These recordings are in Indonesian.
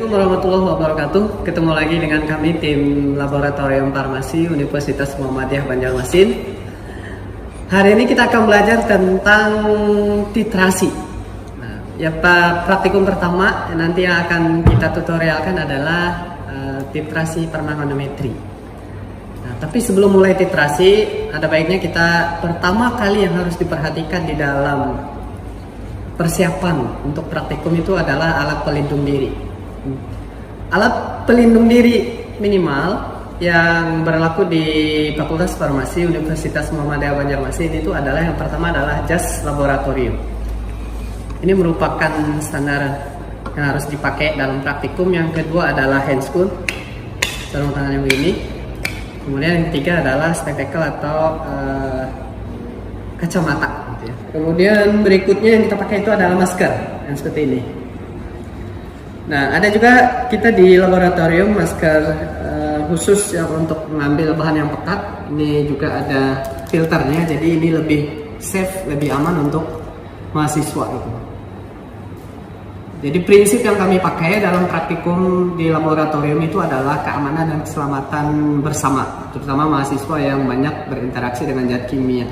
Assalamualaikum warahmatullahi wabarakatuh. Ketemu lagi dengan kami tim Laboratorium Farmasi Universitas Muhammadiyah Banjarmasin. Hari ini kita akan belajar tentang titrasi. Nah, praktikum pertama nanti yang akan kita tutorialkan adalah titrasi permanganometri. Nah, tapi sebelum mulai titrasi, ada baiknya kita pertama kali yang harus diperhatikan di dalam persiapan untuk praktikum itu adalah alat pelindung diri. Alat pelindung diri minimal yang berlaku di Fakultas Farmasi Universitas Muhammadiyah Banjarmasin itu adalah yang pertama adalah jas laboratorium. Ini merupakan standar yang harus dipakai dalam praktikum. Yang kedua adalah handscoon, sarung tangan yang begini. Kemudian yang ketiga adalah spectacle atau kacamata. Kemudian berikutnya yang kita pakai itu adalah masker yang seperti ini. Nah, ada juga kita di laboratorium masker khusus yang untuk mengambil bahan yang pekat. Ini juga ada filternya, jadi ini lebih safe, lebih aman untuk mahasiswa itu. Jadi prinsip yang kami pakai dalam praktikum di laboratorium itu adalah keamanan dan keselamatan bersama, terutama mahasiswa yang banyak berinteraksi dengan zat kimia.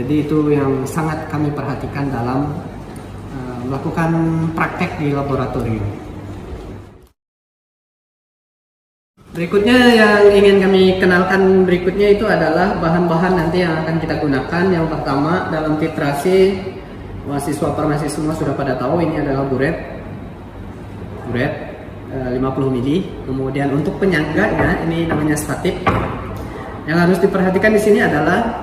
Jadi itu yang sangat kami perhatikan dalam melakukan praktek di laboratorium. Berikutnya yang ingin kami kenalkan berikutnya itu adalah bahan-bahan nanti yang akan kita gunakan. Yang pertama dalam titrasi, mahasiswa farmasi semua sudah pada tahu ini adalah buret 50 mili. Kemudian untuk penyangganya ini namanya statip. Yang harus diperhatikan di sini adalah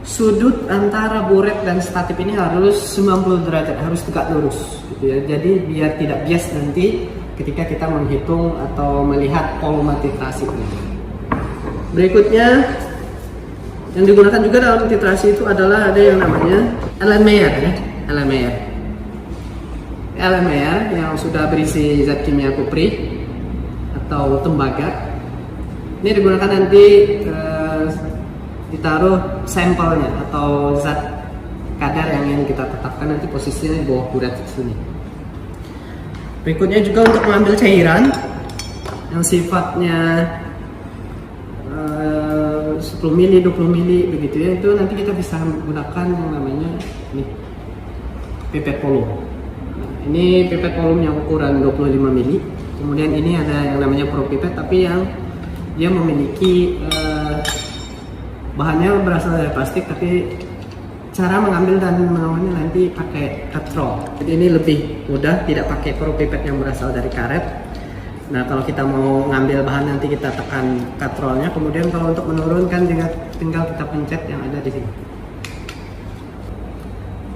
sudut antara buret dan statip ini harus 90 derajat, harus tegak lurus gitu ya. Jadi biar tidak bias nanti ketika kita menghitung atau melihat volume titrasi ini. Berikutnya yang digunakan juga dalam titrasi itu adalah ada yang namanya Allen Meyer ya. Allen Meyer yang sudah berisi zat kimia kupri atau tembaga. Ini digunakan nanti ditaruh sampelnya atau zat kadar yang ingin kita tetapkan nanti posisinya di bawah buret sini. Berikutnya juga untuk mengambil cairan yang sifatnya 10 mili, 20 mili begitu ya, itu nanti kita bisa menggunakan yang namanya ini pipet volume. Ini pipet volume yang ukuran 25 mili. Kemudian ini ada yang namanya propipet tapi yang dia memiliki bahannya berasal dari plastik, tapi cara mengambil dan mengambilnya nanti pakai katrol. Jadi ini lebih mudah, tidak pakai propipet yang berasal dari karet. Nah, kalau kita mau ngambil bahan nanti kita tekan katrolnya. Kemudian kalau untuk menurunkan tinggal kita pencet yang ada di sini.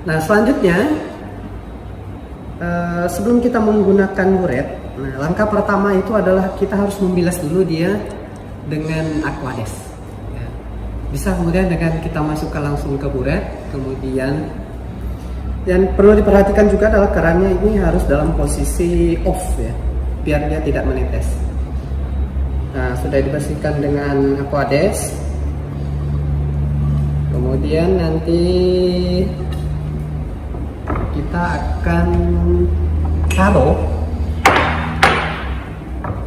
Nah, selanjutnya sebelum kita menggunakan buret, nah langkah pertama itu adalah kita harus membilas dulu dia dengan Aquades. Bisa kemudian dengan kita masukkan langsung ke buret. Kemudian yang perlu diperhatikan juga adalah kerannya ini harus dalam posisi off ya, biar dia tidak menetes. Nah, sudah dibersihkan dengan Aquades. Kemudian nanti kita akan taruh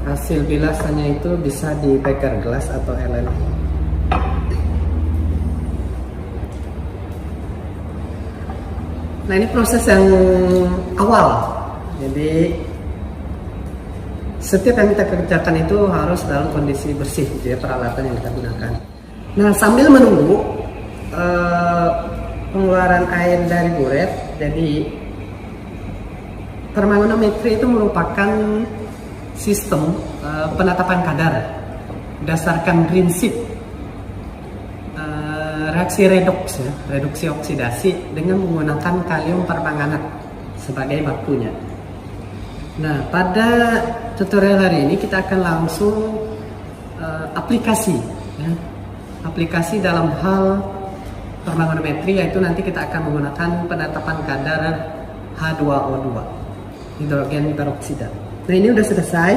hasil bilasannya itu bisa di beker gelas atau Allen. Nah, ini proses yang awal. Jadi setiap yang kita kerjakan itu harus dalam kondisi bersih gitu ya, peralatan yang kita gunakan. Nah, sambil menunggu pengeluaran air dari buret, jadi permanganometri itu merupakan sistem penetapan kadar berdasarkan prinsip reaksi redoks ya, reduksi oksidasi dengan menggunakan kalium permanganat sebagai bakunya. Nah, pada tutorial hari ini kita akan langsung aplikasi ya. Aplikasi dalam hal permanganometri, yaitu nanti kita akan menggunakan penetapan kadar H2O2, hidrogen peroksida. Nah, ini udah selesai.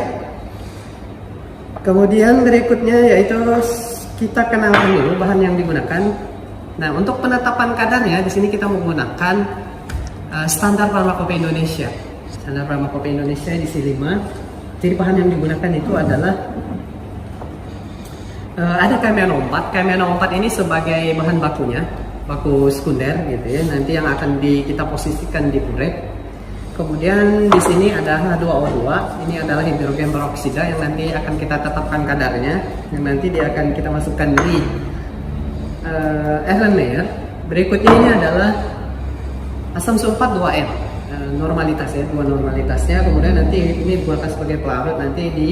Kemudian berikutnya yaitu kita kenalkan dulu bahan yang digunakan. Nah, untuk penetapan kadarnya di sini kita menggunakan standar Farmakope Indonesia. Standar Farmakope Indonesia edisi 5. Jadi bahan yang digunakan itu adalah ada KMN04. KMN04 ini sebagai bahan bakunya, baku sekunder gitu ya. Nanti yang akan kita posisikan di buret. Kemudian di sini ada H2O2. Ini adalah hidrogen peroksida yang nanti akan kita tetapkan kadarnya. Yang nanti dia akan kita masukkan di Erlen Meyer. Berikutnya ini adalah asam sulfat 2N. Normalitas ya, 2 normalitasnya. Kemudian nanti ini digunakan sebagai pelarut nanti di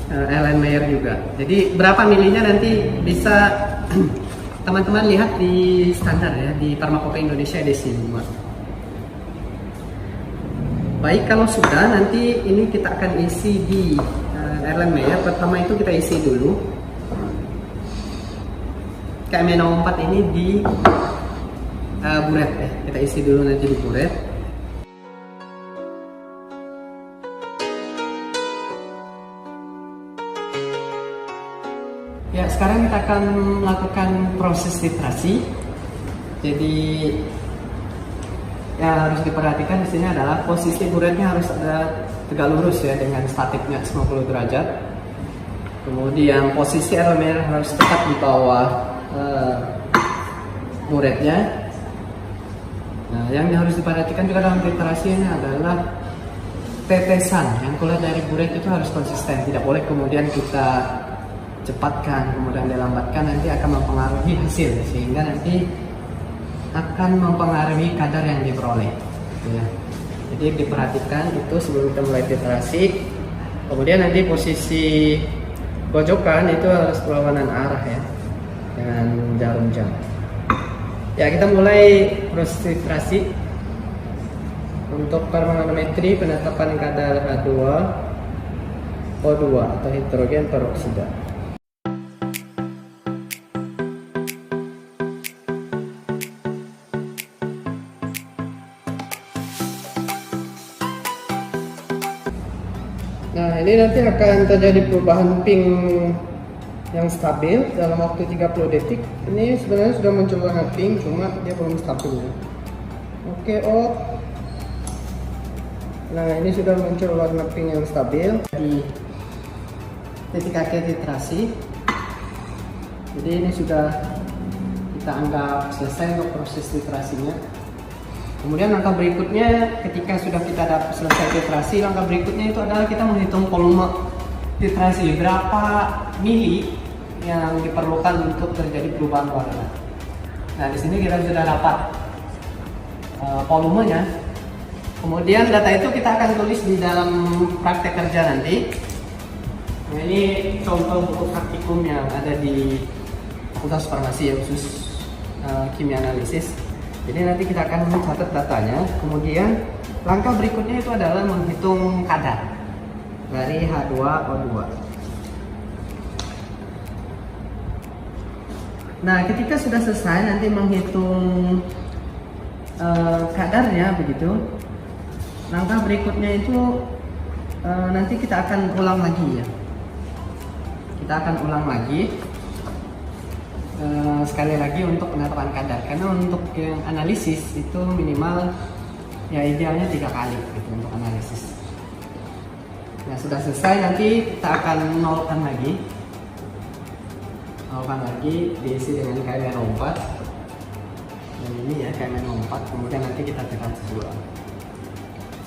Erlen Meyer juga. Jadi berapa milinya nanti bisa teman-teman lihat di standar ya, di Pharmacopoeia Indonesia edisi 5. Baik, kalau sudah nanti ini kita akan isi di Erlen Meyer. Pertama itu kita isi dulu KMN04 ini di buret ya. Kita isi dulu nanti di buret. Ya, sekarang kita akan melakukan proses titrasi. Jadi yang harus diperhatikan di sini adalah posisi buretnya harus ada tegak lurus ya dengan statiknya 90 derajat. Kemudian posisi Erlen Meyer harus tepat di bawah buretnya. Nah, yang harus diperhatikan juga dalam titrasi ini adalah tetesan yang keluar dari buret itu harus konsisten. Tidak boleh kemudian kita cepatkan, kemudian dilambatkan, nanti akan mempengaruhi hasil sehingga nanti akan mempengaruhi kadar yang diperoleh ya. Jadi diperhatikan itu sebelum kita mulai titrasi. Kemudian nanti posisi pojokan itu harus berlawanan arah ya dengan jarum jam. Ya, kita mulai proses titrasi. Untuk permanometri penetapan kadar H2O2 atau hidrogen peroksida. Nah, ini nanti akan terjadi perubahan ping yang stabil dalam waktu 30 detik. Ini sebenarnya sudah muncul warna pink, cuma dia belum stabil. Oke, nah ini sudah muncul warna pink yang stabil di titik akhir titrasi. Jadi ini sudah kita anggap selesai untuk proses titrasinya. Kemudian langkah berikutnya ketika sudah kita selesai titrasi, langkah berikutnya itu adalah kita menghitung volume titrasi, berapa mili yang diperlukan untuk terjadi perubahan warna. Nah, di sini kita sudah dapat volumenya. Kemudian data itu kita akan tulis di dalam praktek kerja nanti. Nah, ini contoh buku praktikum yang ada di Fakultas Farmasi ya, khusus kimia analisis. Jadi nanti kita akan mencatat datanya. Kemudian langkah berikutnya itu adalah menghitung kadar dari H2O2. Nah, ketika sudah selesai nanti menghitung kadarnya begitu. Langkah berikutnya itu nanti kita akan ulang lagi ya. Kita akan ulang lagi sekali lagi untuk penetapan kadar, karena untuk yang analisis itu minimal ya idealnya 3 kali gitu untuk analisis. Nah, sudah selesai nanti kita akan nolkan lagi diisi dengan KMN04 dan ini ya KMN04. Kemudian nanti kita tekan ulang.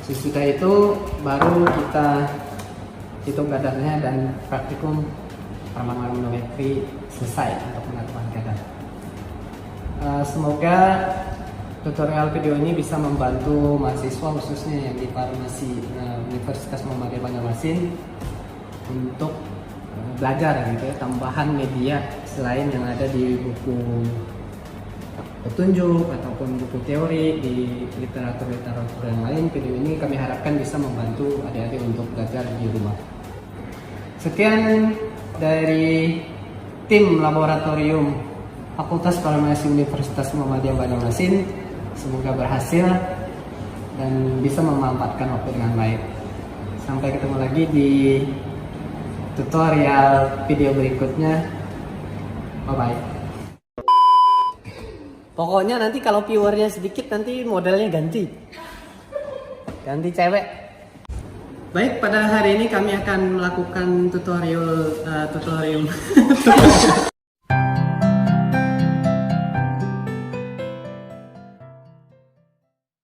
Sesudah itu baru kita hitung kadarnya dan praktikum permanometri selesai untuk penetapan kadar. Semoga tutorial video ini bisa membantu mahasiswa khususnya yang di farmasi Universitas Muhammadiyah Banjarmasin untuk belajar gitu ya, tambahan media selain yang ada di buku petunjuk ataupun buku teori di literatur yang lain. Video ini kami harapkan bisa membantu adik-adik untuk belajar di rumah. Sekian dari tim laboratorium Fakultas Farmasi Universitas Muhammadiyah Banjarmasin. Semoga berhasil dan bisa memanfaatkan waktu dengan baik. Sampai ketemu lagi di tutorial video berikutnya. Bye bye. Pokoknya nanti kalau viewernya sedikit nanti modelnya ganti cewek. Baik, pada hari ini kami akan melakukan tutorial